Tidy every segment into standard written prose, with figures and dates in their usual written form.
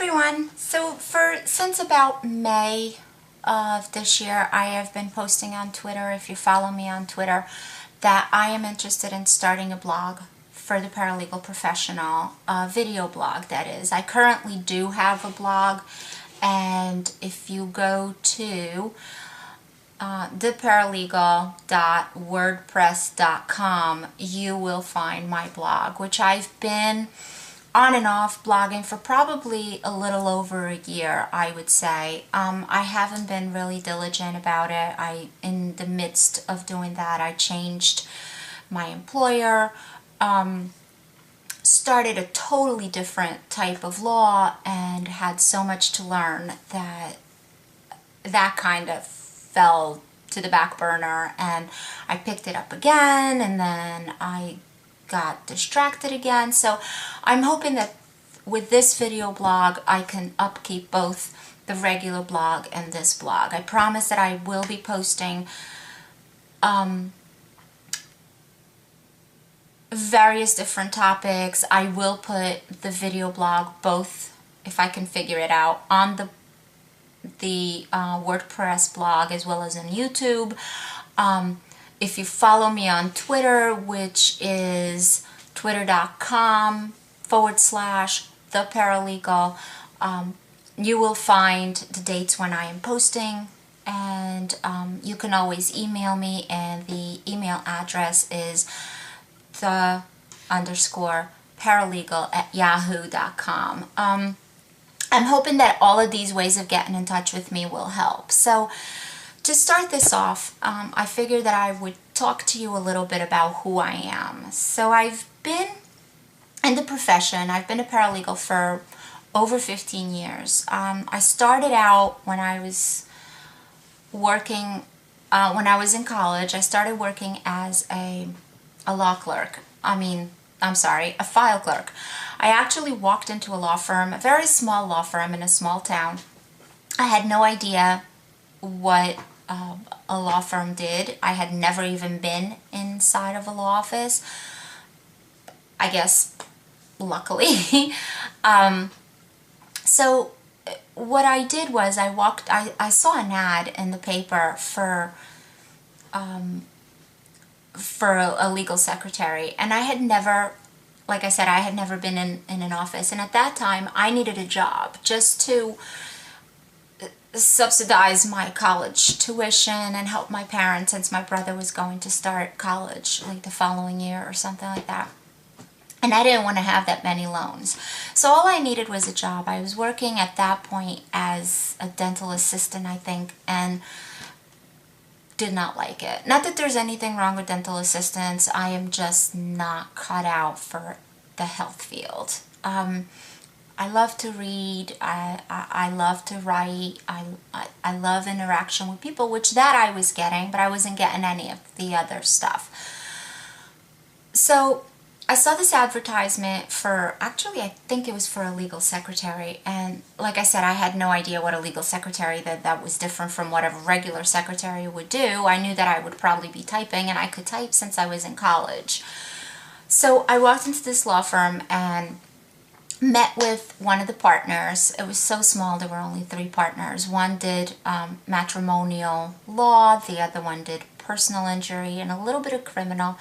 everyone. Since about May of this year, I have been posting on Twitter, if you follow me on Twitter, that I am interested in starting a blog for the paralegal professional, a video blog that is. I currently do have a blog, and if you go to theparalegal.wordpress.com, you will find my blog, which I've been on and off blogging for probably a little over a year, I would say. I haven't been really diligent about it. In the midst of doing that, I changed my employer, started a totally different type of law, and had so much to learn that kind of fell to the back burner, and I picked it up again, and then I got distracted again. So I'm hoping that with this video blog I can upkeep both the regular blog and this blog. I promise that I will be posting various different topics. I will put the video blog, both, if I can figure it out, on the WordPress blog as well as on YouTube. If you follow me on Twitter, which is twitter.com/theparalegal, you will find the dates when I am posting, and you can always email me, and the email address is the_paralegal@yahoo.com. I'm hoping that all of these ways of getting in touch with me will help. So to start this off, I figured that I would talk to you a little bit about who I am. So I've been in the profession, I've been a paralegal for over 15 years. I started out when I was working, when I was in college. I started working as a law clerk. A file clerk. I actually walked into a law firm, a very small law firm in a small town. I had no idea what a law firm did. I had never even been inside of a law office, I guess, luckily. So what I did was I saw an ad in the paper for a legal secretary, and I had never, like I said, I had never been in an office, and at that time I needed a job just to subsidize my college tuition and help my parents, since my brother was going to start college like the following year or something like that. And I didn't want to have that many loans. So all I needed was a job. I was working at that point as a dental assistant, I think, and did not like it. Not that there's anything wrong with dental assistants. I am just not cut out for the health field. I love to read, I love to write, I love interaction with people, which that I was getting, but I wasn't getting any of the other stuff. So I saw this advertisement for, actually I think it was for a legal secretary, and like I said, I had no idea what a legal secretary, that was different from what a regular secretary would do. I knew that I would probably be typing, and I could type since I was in college. So I walked into this law firm and met with one of the partners. It was so small, there were only 3 partners. One did matrimonial law, the other one did personal injury and a little bit of criminal,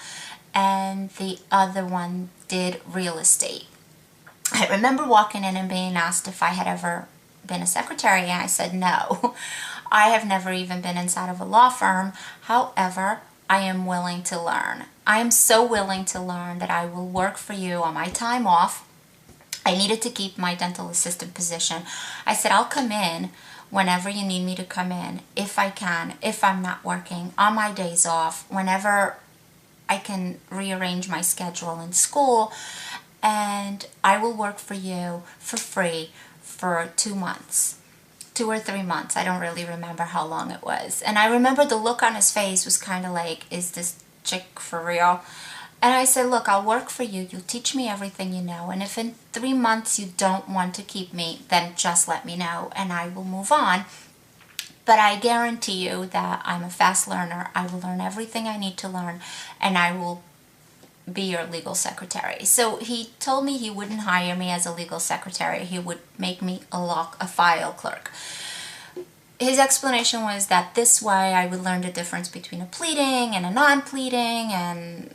and the other one did real estate. I remember walking in and being asked if I had ever been a secretary, and I said no. I have never even been inside of a law firm. However, I am willing to learn. I am so willing to learn that I will work for you on my time off. I needed to keep my dental assistant position. I said, I'll come in whenever you need me to come in, if I can, if I'm not working, on my days off, whenever I can rearrange my schedule in school, and I will work for you for free for 2 months. 2 or 3 months. I don't really remember how long it was. And I remember the look on his face was kind of like, is this chick for real? And I said, look, I'll work for you. You'll teach me everything you know. And if in 3 months you don't want to keep me, then just let me know and I will move on. But I guarantee you that I'm a fast learner. I will learn everything I need to learn, and I will be your legal secretary. So he told me he wouldn't hire me as a legal secretary. He would make me a file clerk. His explanation was that this way I would learn the difference between a pleading and a non-pleading and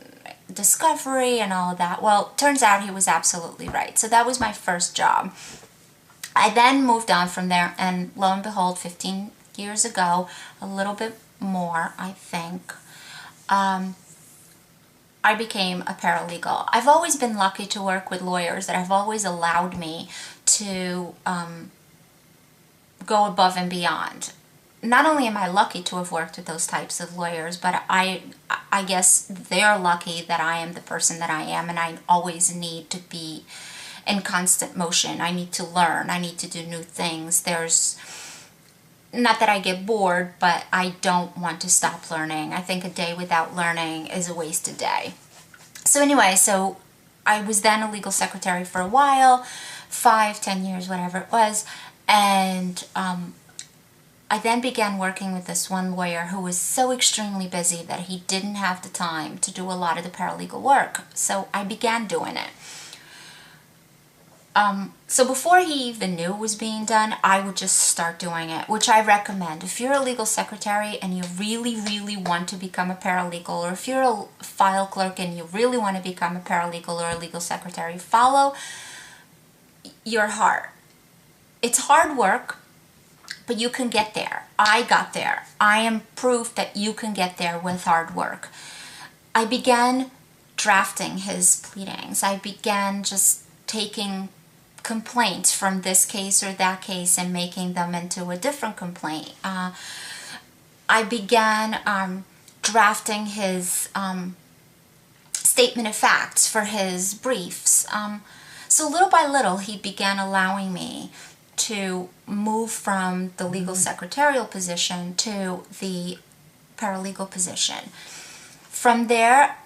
discovery and all of that. Well, turns out he was absolutely right. So that was my first job. I then moved on from there, and lo and behold, 15 years ago, a little bit more, I think, I became a paralegal. I've always been lucky to work with lawyers that have always allowed me to go above and beyond. Not only am I lucky to have worked with those types of lawyers, but I guess they're lucky that I am the person that I am, and I always need to be in constant motion. I need to learn. I need to do new things. There's not that I get bored, but I don't want to stop learning. I think a day without learning is a wasted day. So anyway, so I was then a legal secretary for a while, 5-10 years, whatever it was, and I then began working with this one lawyer who was so extremely busy that he didn't have the time to do a lot of the paralegal work. So I began doing it. So before he even knew it was being done, I would just start doing it, which I recommend. If you're a legal secretary and you really, really want to become a paralegal, or if you're a file clerk and you really want to become a paralegal or a legal secretary, follow your heart. It's hard work, but you can get there. I got there. I am proof that you can get there with hard work. I began drafting his pleadings. I began just taking complaints from this case or that case and making them into a different complaint. I began drafting his statement of facts for his briefs. So little by little, he began allowing me to move from the legal secretarial position to the paralegal position. From there,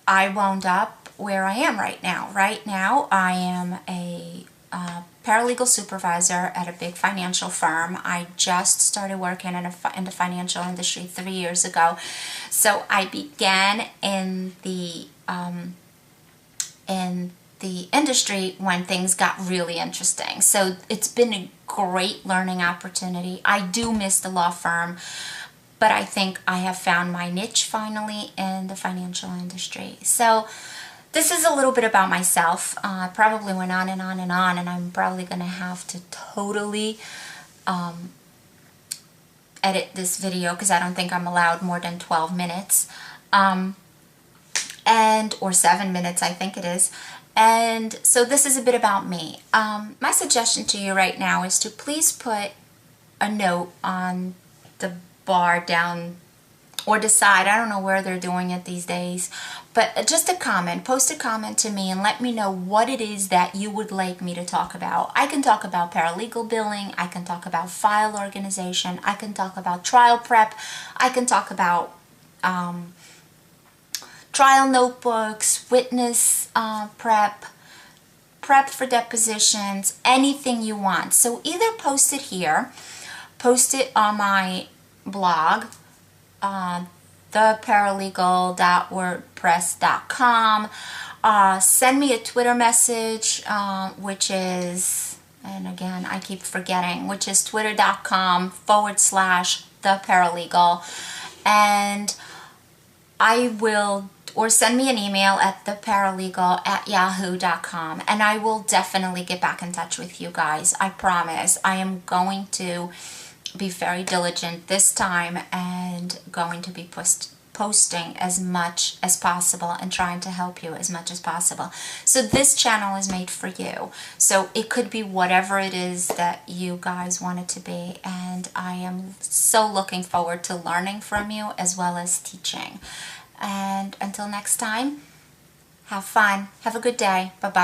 I wound up where I am right now. Right now, I am a paralegal supervisor at a big financial firm. I just started working in the financial industry 3 years ago. So I began in the industry when things got really interesting. So it's been a great learning opportunity. I do miss the law firm, but I think I have found my niche finally in the financial industry. So this is a little bit about myself. I probably went on and on and on, and I'm probably going to have to totally edit this video because I don't think I'm allowed more than 12 minutes. Or 7 minutes, I think it is. And so this is a bit about me. My suggestion to you right now is to please put a note on the bar down or the side. I don't know where they're doing it these days, but just a comment. Post a comment to me and let me know what it is that you would like me to talk about. I can talk about paralegal billing. I can talk about file organization. I can talk about trial prep. I can talk about trial notebooks, witness prep for depositions, anything you want. So either post it here, post it on my blog, theparalegal.wordpress.com, send me a Twitter message, which is, and again, I keep forgetting, which is twitter.com/theparalegal, and I will, or send me an email at theparalegal@yahoo.com, and I will definitely get back in touch with you guys. I promise. I am going to be very diligent this time and going to be posting as much as possible and trying to help you as much as possible. So this channel is made for you. So it could be whatever it is that you guys want it to be, and I am so looking forward to learning from you as well as teaching. And until next time, have fun. Have a good day. Bye-bye.